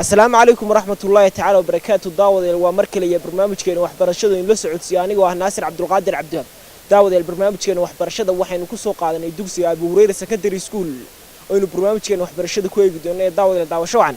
السلام عليكم ورحمة الله تعالى وبركاته. داود ومركل يا برنامج كان وحبرشده إن لسه عدسياني وناصر عبد القادر عبدها. داود البرنامج كان وحبرشده وحين كسو قادنا يدوسي أبو هريرة سكندري سكول. وإنه برنامج كان وحبرشده كويس بدون داود شو عن.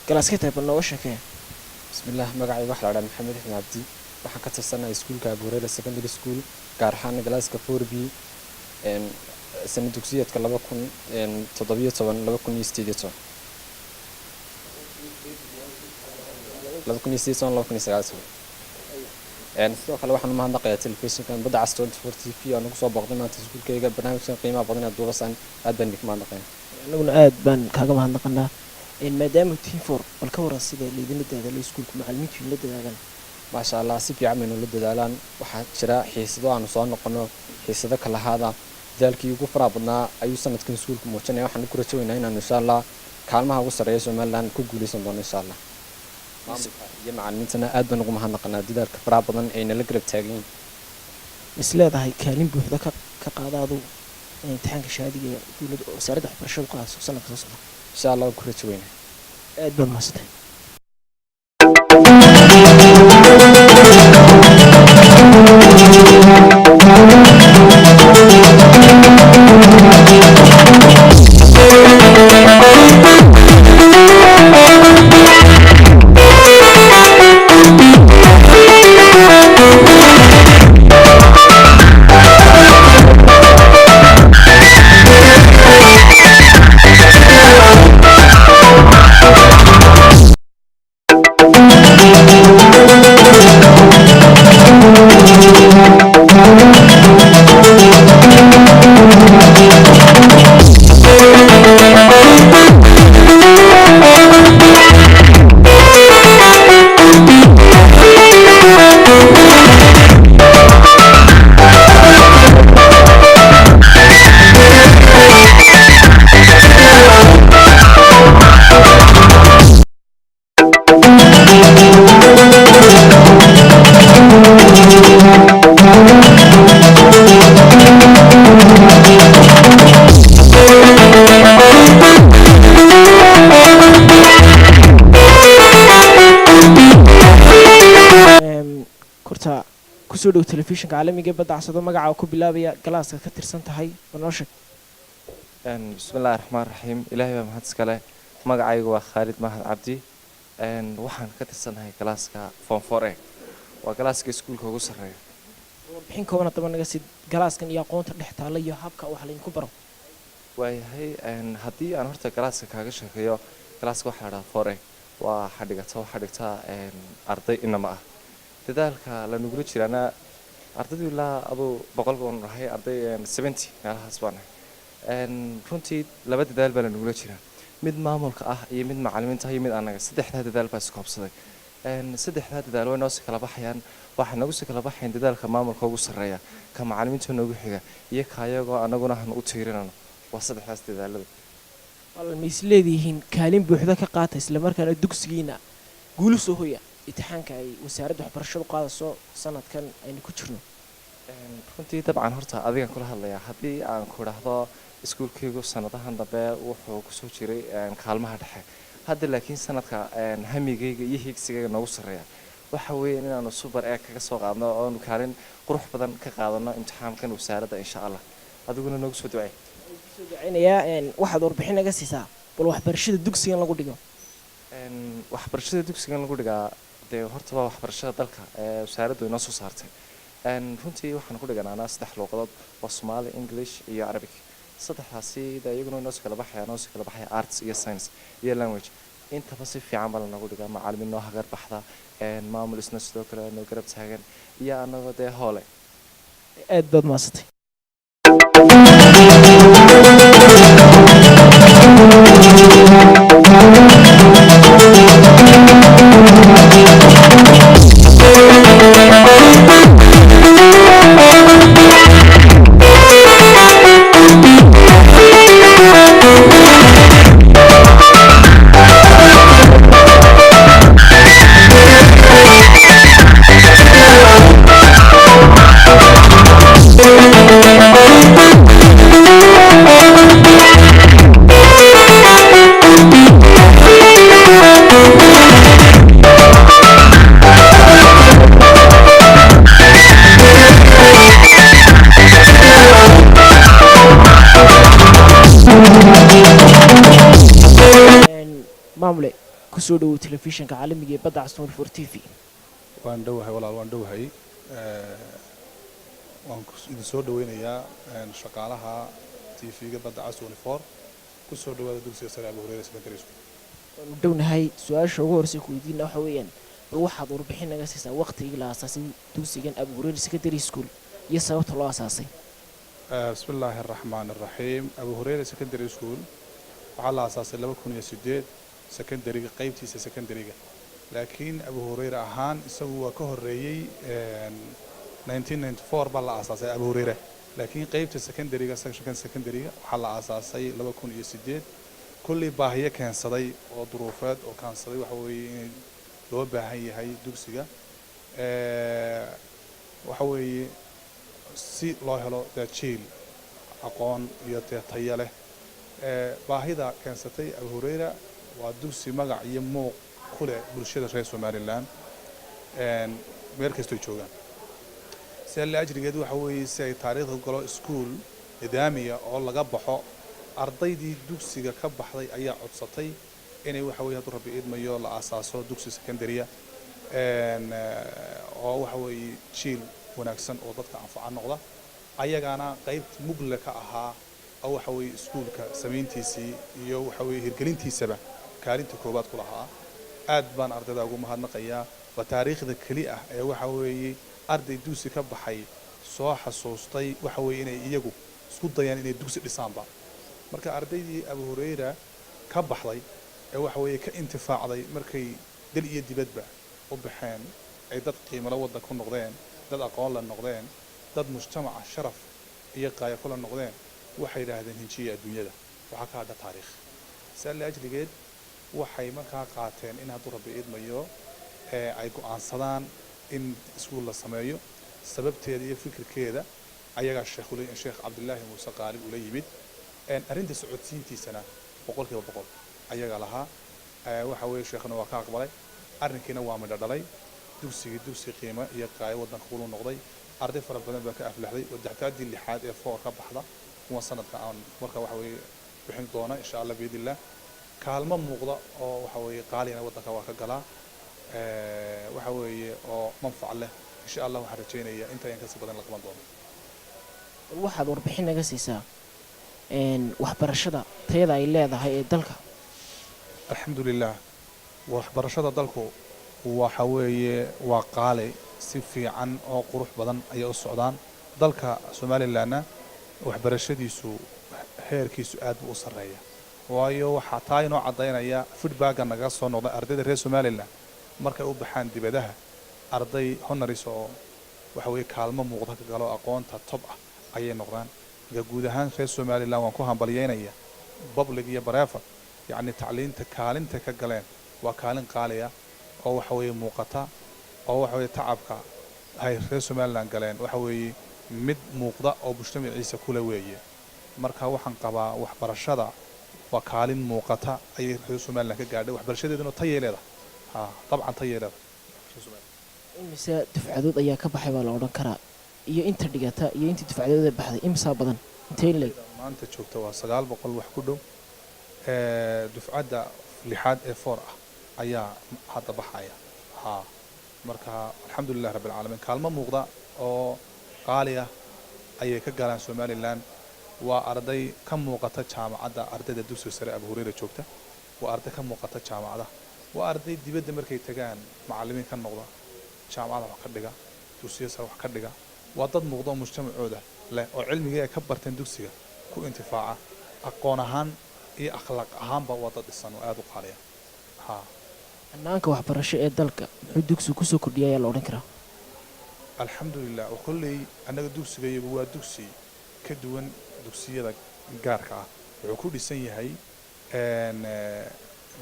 كلاسكيتها بالنوشة كه. بسم الله مقعي واحد على محمد بن عبدي وحكت السنة سكول كأبو هريرة سكندري سكول كارحان جلاس كفور بي إن سنة دكتورية كلا بكون إن تطبيع طبعا لا بكون يستيدي طبعا لا بكون يستيدي طبعا لا بكون يساعد طبعا يعني سو خلوا واحد ما عندنا تلفزيون كان بدأ عستول تفرتي فيه أنا قصوا بعضنا تسكول كي جاب برنامج قيمة بعضنا الدور سان أدبن بك ما عندنا نقول أدبن كهجم عندنا إن مدام تيفور الكورة السيدة اللي بنده هذا اللي سكول معلمين في بنده هذا ما شاء الله سيبي عملوا لده دالان واحد شراء حيسدوا عن صان قنوا حيسدا كل هذا ذلك يوقف رابطنا أي سنة كن سكولكم وشنا واحد نكرر شوي هنا إن شاء الله كلامها هو سريع وما لان كوجولي سنبون إن شاء الله يا معلمين سنة أدبن نقوم هنقنا دي ذلك رابطنا أين القرب تاجين مثل هذا هي كلام بوحدة كقاعدة امتحان كشهادي يقول سرد برشلونة قاس وصلنا كسوسنا إن شاء الله كرر شوي أدبن مسته كسودو تلفزيون عالمي جاب بدع صدق مجا وكوب بلابيا جلاس كتير سنة هاي وناشك. بسم الله الرحمن الرحيم إلهي بمهندس كله مجا أيوة خالد مهد عبدي وحن كتير سنة هاي جلاس كفون فورك وجلاس كسكول كوجس الرئي. الحين كونا طبعا جالس جلاس كان يقون تحت عليه هبكة وحلين كبره. وهي هدي أنا هرت جلاس كاجش كيو جلاس واحد فورك وحدقتها أرضي إنما تذلك لأنه قلت شيء أنا أرتدي ولا أبو بقولكم راح أرتدي 70 على حسبنا runtii laba dadaal baan ugu jiraa mid maamulka ah iyo mid macallimiinta iyo mid anaga saddexda dadaal baa isku qabsaday saddexda dadaal way noo si kala baxayaan waxa nagu si kala baxayn dadaalka maamulka ugu sareeya ka macallimiinta noogu xiga iyo kaayagoo anaguna han u tiirinano waa saddexdaas dadaalada wal misleedihiin kaalin buuxda ka qaata isla markaana dugsigiina guul soo hooya imtixaanka ay wasaaradda waxbarashadu qaadaso sanadkan aynu ku jirno runtii dabcan horta adiga kula hadlayaa haddii aan ku raahdo iskuulkaygu sanadahan dambe wuxuu ku soo jiray kaalmaha dhexe hadda laakiin sanadka hamigayga iyo higsigayga noogu sareeya waxa weeyaan inaanu super ee kaga soo qaadno oo aanu kaalin qurux badan ka qaadano imtixaankan wasaaradda insha Allah adiguna noogu soo ducay ducaynaya waxaad warbixin naga siisaa bal waxbarashada dugsigan lagu dhigo waxbarashada dugsigan lagu dhigaa dee horta waa waxbarashada dalka ee wasaaraddu inoo soo saartay runtii waxaan ku dhiganaanaa 3 luuqadood waa Soomaali, English iyo Arabic saddexdaasi iyaguna inoo kala baxaya arts iyo science iyo language intaba si fiican baa lagu dhigaa macallimiin noo hagar baxda maamul isna sidoo kale noo garab taagan iyo anagoo dee hoole aad baad maasatay maamule kusoo dhawow telefishinka caalamiga ee badda cas 24 TV waan dhawahay walaal waan dhawahay waan idin soo dhaweynayaa shaqaalaha TV-ga badda cas 24 kusoo dhawaada dugsiga sare Abu Hurayra Secondary School waan dhawnahay su'aasha ugu horeysa ku weydiina waxa weeyaan bal waxaad warbixin naga siisaa waqtigii la aasaasay dugsigan Abu Hurayra Secondary School iyo sababta loo aasaasay bismillaahir rahmaanir rahiim Abu Hurayra Secondary School waxaa la aasaasay 2008 secondary qaybtiisa secondary-ga laakiin Abu Hurayra ahaan isagu waa ka horeeyay 1994 baa la aasaasay Abu Hurayra laakiin qaybta secondary-ga secondary-ga waxaa la aasaasay 2008 kulli baahiye keensaday oo duruufeed oo kaansaday waxa weeye in loo baahan yahay dugsiga waxa weeye si loo helo jiil aqoon iyo tayo leh baahida keensatay Abu Hurayra waa dugsi magac iyo muuq ku leh bulshada reer Somaliland meel kasta ay joogaan si la ajrigeed waxa weeye si ay taariikhda galo school nidaamiya oo laga baxo ardaydii dugsiga ka baxday ayaa codsatay inay waxa weeye haduu rabbi idmayo la asaaso dugsi secondary oo waxa weeye jiil wanaagsan oo dadka anfaca noqda ayagana qayb mugle ka ahaa oo waxa weeye iskuulka sameyntiisii iyo waxa weeye hirgelintiisaba kaalinta koobaad ku lahaa aad baan ardayda ugu mahadnaqayaa waa taariikhda kali ah ee waxa weeye arday dugsi ka baxay soo xasuustay waxa weeye inay iyagu isku dayaan inay dugsi dhisaanba marka ardaydii Abu Hurayra ka baxday ee waxa weeye ka intifaacday markay dal iyo dibadba u baxeen ay dad qiimo la wada ku noqdeen dad aqoon la noqdeen dad mujtamaca sharaf iyo qaaya kula noqdeen waxay yiraahdeen hinjiya adduunyada waxa ka hadha taariikh sala ajligeed waxay markaa qaateen in hadduu rabbi idmayo ay go'aansadaan in iskuul la sameeyo sababteeda iyo fikirkeeda ayaga sheekh Cabdullaahi Muuse Qaali ula yimid arinta socodsiintiisana 100% ayaga lahaa waxa weeye sheekhna waa ka aqbalay arrinkiina waa midho dhalay dugsi qiimo iyo qaay wadanka uu noqday arday fara badan baa ka aflaxday wadactaadii lixaad ee foor ka baxda kuwa sanadka aan marka waxa weeye bixin doona insha Allah biidillah kaalmo muuqda oo waxa weeye qaalina wadanka waa ka galaa waxa weeye oo manfac leh insha Allah waxaan rajaynayaa inta aan ka sii badan la qaban doono waxaad warbixin naga siisaa waxbarashada tayada ay leedahay ee dalka alxamdulillah waxbarashada dalku waxa weeye waa qaali si fiican oo qurux badan ay u socdaan dalka Soomaaliland waxbarashadiisu heerkiisu aad u sareeya waayo waxa taa inoo cadeynaya feedback naga soo noqday ardayda reer Soomaaliland markay u baxaan dibadaha arday honoris oo waxa weeye kaalmo muuqda ka galo aqoonta top ah ayay noqdaan guud ahaan reer Soomaaliland waan ku hambalyeynaya public iyo private يعني تعليم تكالين تكجلين وكالين قالية أو حوي موقتا أو حوي تعبك هاي رسم الله جلين وحوي مد موقدا أو مجتمع عيسى كل وية مركها وحن قبا وحبرشدا وكالين موقتا أي رسم الله كجاده وحبرشدا إنه طيّلة ها طبعا طيّلة إمسا دفعدود أيها كبحي ولا ورا كرا iyo inta dhigata iyo inta difacdeeda baxday imsa badan intee leey maanta joogto waa 900 wax ku dhow dufcadda lixaad ee foor ah ayaa hadda baxaya marka alxamdulilah rabbi alcaalamiin kaalmo muuqda oo qaali ah ayay ka galaan somaliland waa arday ka muuqata jaamacadda ardayda dugsiga sare abu hureyra joogta waa arday ka muuqata jaamacada waa arday dibadda markay tagaan macallimiin ka noqda jaamacada wax ka dhiga dugsiga sare wax ka dhiga waa dad muuqda oo mujtamacooda leh oo cilmigii ay ka barteen dugsiga ku intifaaca aqoon ahaan iyo akhlaaq ahaanba waa dad dhisan oo aad u qaaliya hannaanka waxbarasho ee dalka muxuu dugsigu kusoo kordhiyay ayaa la odhan karaa alxamdulilah oo kolley annaga dugsigayagu waa dugsi ka duwan dugsiyada gaarka ah wuxuu ku dhisan yahay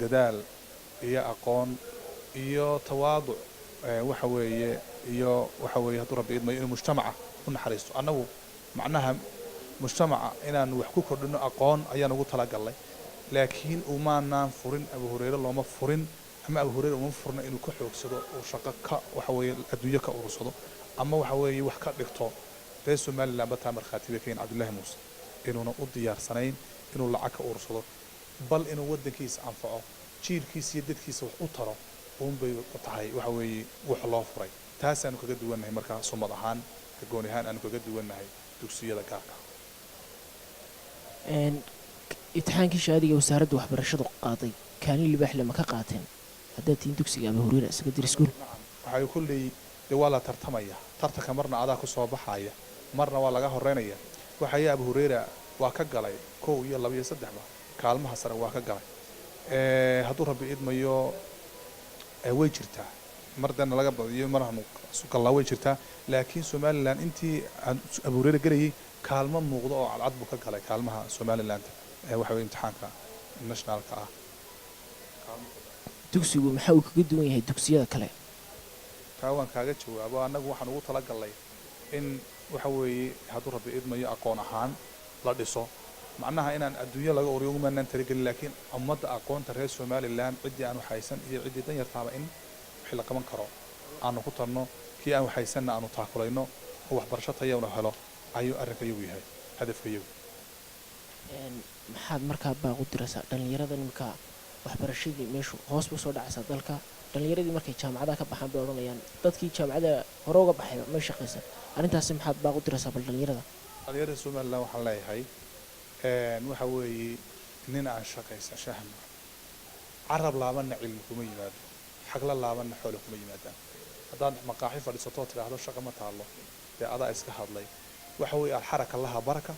dadaal iyo aqoon iyo tawaaduc waxa weeye iyo waxa weeye hadduu rabbi idmayo inuu mujtamaca u naxariisto annagu macnaha mujtamaca inaanu wax ku kordhino aqoon ayaan ugu talagalnay laakiin umaanaan furin abu hureyre looma furin ama abu hureyre uma furna inuu ka xoogsado oo shaqo ka waxa weeye adduunyo ka urursado ama waxa weeye wax ka dhigto reer somaliland bataa markhaati bay kayin cabdullaahi muuse inuuna u diyaarsanayn inuu lacag ka urursado bal inuu waddankiisa anfaco jiilkiisa iyo dadkiisa wax u taro uunbay tahay waxa weeye wax loo furay taasaanu kaga duwannahay markaa sumad ahaan gooni ahaan aanu kaga duwannahay dugsiyada gaarka imtixaankii shaadiga wasaaradda waxbarashadu qaaday kaalin libaax lama ka qaateen haddaad tihiin dugsiga abu hureyra secondary school waxay kulley dee waa la tartamaya tartanka marna adaa ku soo baxaya marna waa laga horeynaya waxaya abu hureyra waa ka galay 1 iyo 2 iyo 3 ba kaalmaha sare waa ka galay hadduu rabbi idmayo way jirtaa mardana laga badiyo marahnu sugalla way jirtaa laakiin somaliland intii abu hureyra galayay kaalmo muuqdo oo cadcad buu ka galay kaalmaha somaliland waxa weeye imtixaanka nationalka ah dugsigu maxaa uu kaga duwan yahay dugsiyada kale taa waan kaaga jawaabo annagu waxaan ugu talagalnay in waxa weeye hadduu rabbi idmayo aqoon ahaan la dhiso macnaha inaan adduunyo laga oriyo umaanaan taragelin laakiin ummadda aqoonta reer somaliland ciddii aan waxaysan iyo ciddii dan yartaaba in wixii la qaban karo aanu ku tarno kii aan waxaysanna aanu taakulayno oo waxbarasho tayana helo ayuu arrinkayagu yahay hadafkayagu maxaad markaa baaq u diraysaa dhallinyarada nimanka waxbarashadii meeshu hoos buu soo dhacaysaa dalka dhallinyaradii markay jaamacadaha ka baxaan bay odhanayaan dadkii jaamacada hore uga baxay ma shaqaysan arrintaasi maxaad baaq u diraysaa bal dhallinyarada somaliland waxaan leeyahay waxa weeye nin aan shaqaysan shahma carab laabanna cilmi kuma yimaado xagla laabanna xoolo kuma yimaadaan haddaad maqaaxi fadhiisatoo tidhaahdo shaqa ma taallo dee adaa iska hadlay waxa weeye alxaraka laha baraka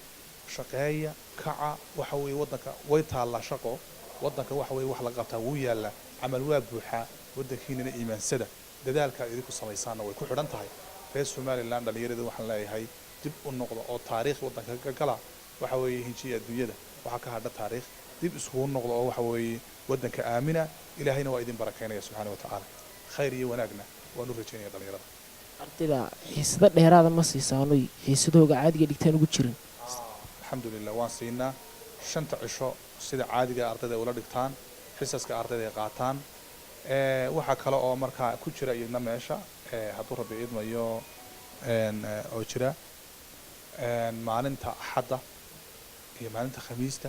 shaqeeya kaca waxa weeye waddanka way taallaa shaqo waddanka waxa weeye wax la qabtaa wuu yaallaa camal waa buuxaa waddankiinana iimaansada dadaalka idinku samaysaanna way ku xidhan tahay reer somaliland dhallinyarada waxaan leeyahay dib u noqda oo taariikh waddanka ka gala waxa weeye hinjiya adduunyada waxaa ka hadha taariikh dib iskugu noqda oo waxa weeye waddanka aamina ilaahayna waa idin barakeynaya subxaana wa tacaala khayr iyo wanaagna waan u rajaynaya dhallinyarada ardayda xiisado dheeraada ma siisaanoy xiisadooga caadiga dhigtaan ugu jirin alxamdulilah waan siinaa 5 cisho sida caadiga ardayda ula dhigtaan xisaska ardayda ay qaataan waxaa kale oo markaa ku jira iyadna meesha hadduu rabbi idmayo oo jira maalinta axadda iyo maalinta khamiista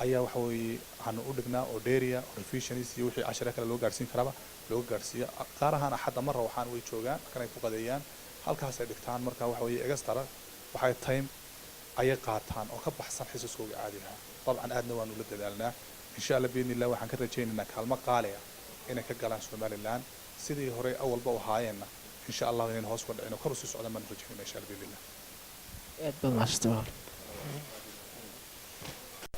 ayaa waxa weeye waxaanu u dhignaa oo dheeriya oo revisionist iyo wixii cashare kale loo gaarsiin karaba looga gaarsiiyo qaar ahaan axadda marra waxaan way joogaan markan ay ku qadeeyaan halkaasay dhigtaan marka waxa weeye egastara waxay time ayay qaataan oo ka baxsan xisaskooga caadiga dabcan aadna waanu la dadaalnaa insha allah biidni illah waxaan ka rajaynaynaa kaalmo qaali ah inay ka galaan somaliland sidii hore awalba u ahaayeenna insha allah inaan hoos ku dhicino kor u sii socdaan baan rajaynaa insha allah biidni illah aad baa mahadsantahay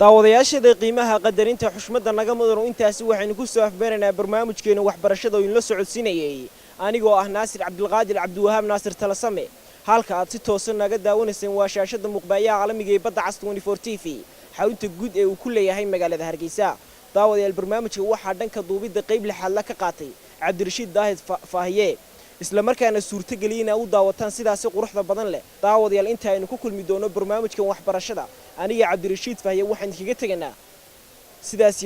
daawadayaashada qiimaha qadarinta xushmada naga mudano intaasi waxaynu ku soo afbeeraynaa barnaamijkeena waxbarashada oo in la socodsiinayay anigoo ah naasir cabdulqaadir cabdiwahaab naasir talasame halka aad si toosan naga daawanayseen waa shaashada muqbaayaha caalamiga ee badda cas 24 TV xarunta guud ee uu ku leeyahay magaalada Hargeysa daawadayaal barnaamijka waxaa dhanka duubidda qayb lixaad la ka qaatay Cabdirashiid Daahid Faahiye isla markaana suurta galiyay u daawataan sidaas quruxda badan leh daawadayaal inta aynu ku kulmi doono barnaamijkan waxbarashada aniga Cabdirashiid Faahiye waxaan kaga tagnaa sidaas